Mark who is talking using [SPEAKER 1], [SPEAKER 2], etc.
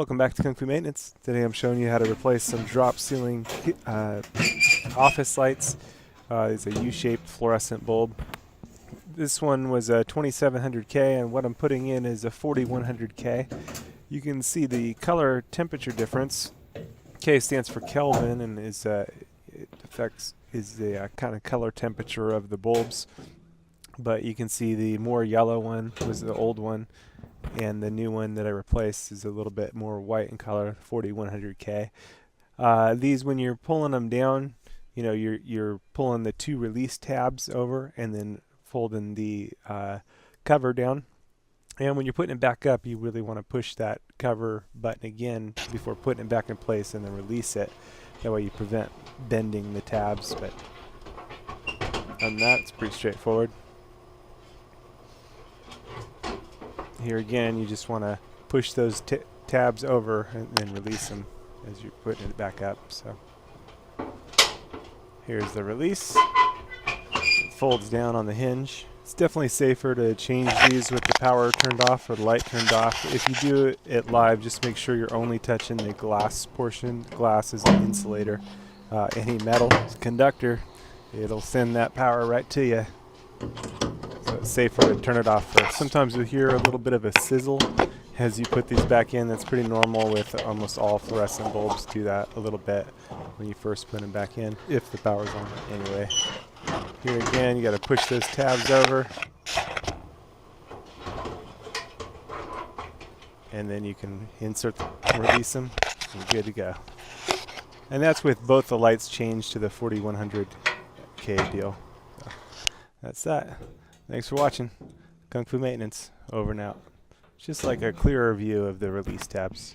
[SPEAKER 1] Welcome back to Kung Fu Maintenance. Today I'm showing you how to replace some drop ceiling office lights. It's a U-shaped fluorescent bulb. This one was a 2700K and what I'm putting in is a 4100K. You can see the color temperature difference. K stands for Kelvin and is it affects the kind of color temperature of the bulbs. But you can see the more yellow one was the old one, and the new one that I replaced is a little bit more white in color, 4100K. These, when you're pulling them down, you know, you're pulling the two release tabs over and then folding the cover down. And when you're putting it back up, you really want to push that cover button again before putting it back in place and then release it. That way you prevent bending the tabs. But on that, it's pretty straightforward. Here again, you just want to push those tabs over and then release them as you're putting it back up. So here's the release. It folds down on the hinge. It's definitely safer to change these with the power turned off or the light turned off. If you do it live, just make sure you're only touching the glass portion. Glass is an insulator. Any metal is a conductor. It'll send that power right to you. So it's safer to turn it off first. Sometimes you'll hear a little bit of a sizzle as you put these back in. That's pretty normal with almost all fluorescent bulbs. Do that a little bit when you first put them back in, if the power's on anyway. Here again, you got to push those tabs over, and then you can insert them, release them, and good to go. And that's with both the lights changed to the 4100K deal. So that's that. Thanks for watching. Kung Fu Maintenance, over and out. Just like a clearer view of the release tabs.